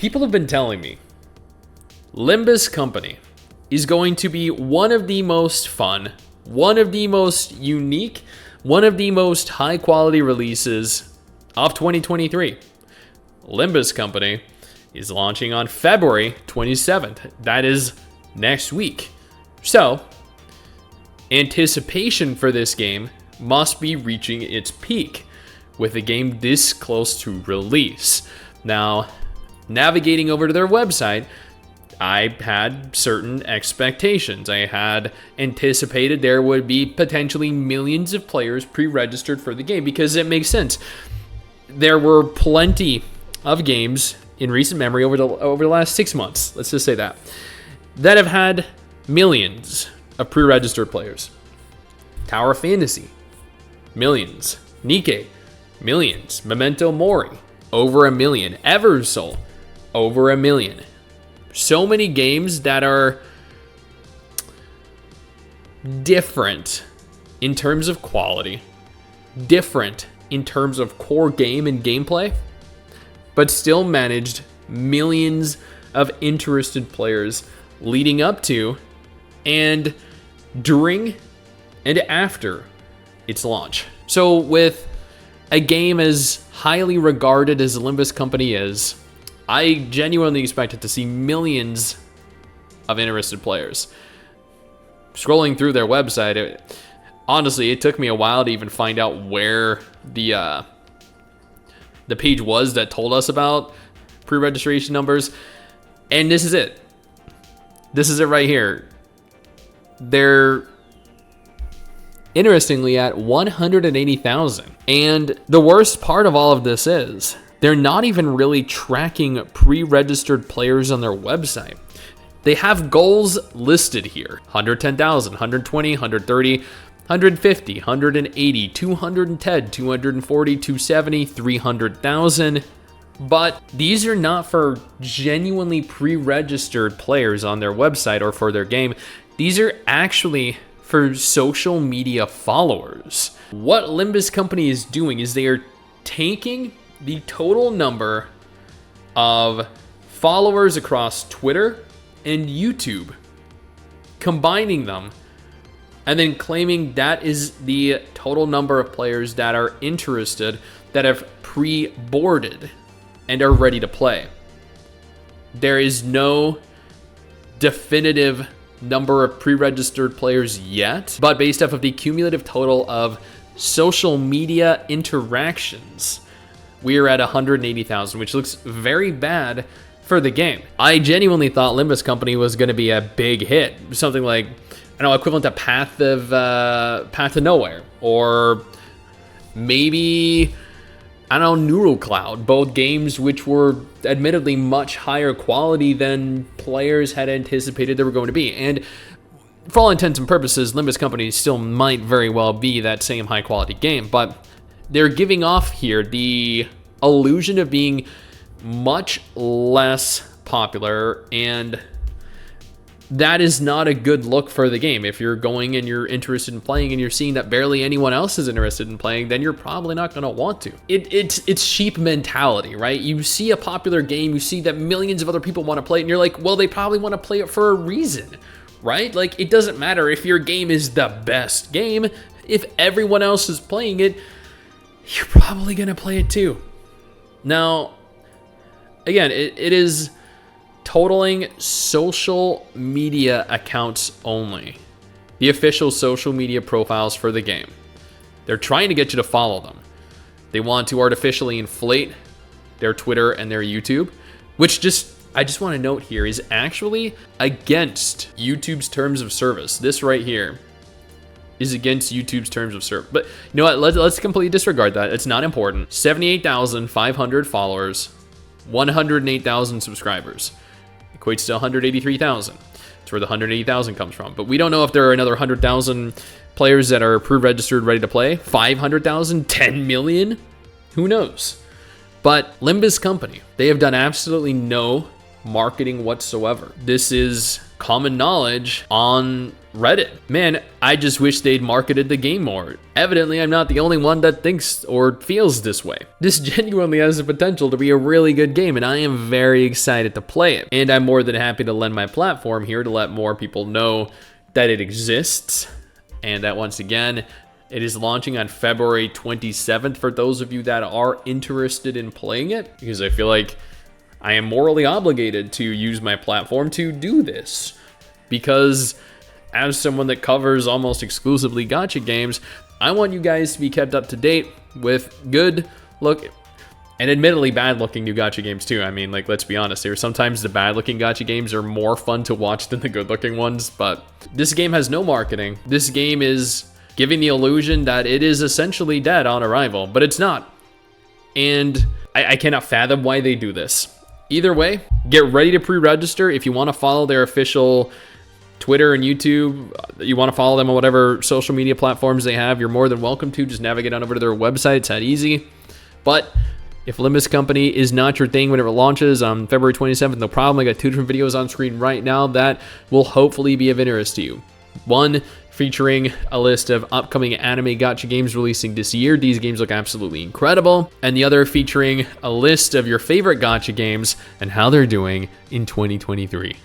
People have been telling me Limbus Company is going to be one of the most fun, one of the most unique, one of the most high quality releases of 2023. Limbus Company is launching on February 27th. That is next week. So, anticipation for this game must be reaching its peak with a game this close to release. Now, navigating over to their website, I had certain expectations. I had anticipated there would be potentially millions of players pre-registered for the game because it makes sense. There were plenty of games in recent memory over the last 6 months, let's just say that have had millions of pre-registered players. Tower of Fantasy, millions. Nikke, millions. Memento Mori, over 1 million. Eversoul, over 1 million. So many games that are different in terms of quality, different in terms of core game and gameplay, but still managed millions of interested players leading up to and during and after its launch. So with a game as highly regarded as Limbus Company is, I genuinely expected to see millions of interested players. Scrolling through their website, honestly, it took me a while to even find out where the page was that told us about pre-registration numbers. And this is it. This is it right here. They're interestingly at 180,000. And the worst part of all of this is they're not even really tracking pre-registered players on their website. They have goals listed here. 110,000, 120, 130, 150, 180, 210, 240, 270, 300,000. But these are not for genuinely pre-registered players on their website or for their game. These are actually for social media followers. What Limbus Company is doing is they are taking the total number of followers across Twitter and YouTube, combining them, and then claiming that is the total number of players that are interested, that have pre-boarded and are ready to play. There is no definitive number of pre-registered players yet, but based off of the cumulative total of social media interactions, we are at 180,000, which looks very bad for the game. I genuinely thought Limbus Company was going to be a big hit, something like, I don't know, equivalent to Path of Nowhere, or maybe, I don't know, Neural Cloud, both games which were admittedly much higher quality than players had anticipated they were going to be. And for all intents and purposes, Limbus Company still might very well be that same high quality game, but they're giving off here the illusion of being much less popular, and that is not a good look for the game. If you're going and you're interested in playing and you're seeing that barely anyone else is interested in playing, then you're probably not going to want to. It's sheep mentality, right? You see a popular game, you see that millions of other people want to play it, and you're like, well, they probably want to play it for a reason, right? Like, it doesn't matter if your game is the best game. If everyone else is playing it, you're probably going to play it too. Now, again, it is totaling social media accounts only. The official social media profiles for the game. They're trying to get you to follow them. They want to artificially inflate their Twitter and their YouTube, which I just want to note here is actually against YouTube's terms of service. This right here is against YouTube's terms of service. But you know what? Let's completely disregard that. It's not important. 78,500 followers, 108,000 subscribers. Equates to 183,000. That's where the 180,000 comes from. But we don't know if there are another 100,000 players that are pre-registered ready to play. 500,000, 10 million? Who knows? But Limbus Company, they have done absolutely no marketing whatsoever. This is common knowledge on Reddit. Man, I just wish they'd marketed the game more. Evidently, I'm not the only one that thinks or feels this way. This genuinely has the potential to be a really good game, and I am very excited to play it. And I'm more than happy to lend my platform here to let more people know that it exists, and that once again, it is launching on February 27th for those of you that are interested in playing it, because I feel like I am morally obligated to use my platform to do this, because as someone that covers almost exclusively gacha games, I want you guys to be kept up to date with good look and admittedly bad looking new gacha games too. I mean, like, let's be honest here, sometimes the bad looking gacha games are more fun to watch than the good looking ones, but this game has no marketing. This game is giving the illusion that it is essentially dead on arrival, but it's not. And I cannot fathom why they do this. Either way, get ready to pre-register. If you want to follow their official Twitter and YouTube, you want to follow them on whatever social media platforms they have, you're more than welcome to. Just navigate on over to their website. It's that easy. But if Limbus Company is not your thing whenever it launches on February 27th, no problem. I got 2 different videos on screen right now that will hopefully be of interest to you. One featuring a list of upcoming anime gacha games releasing this year. These games look absolutely incredible. And the other featuring a list of your favorite gacha games and how they're doing in 2023.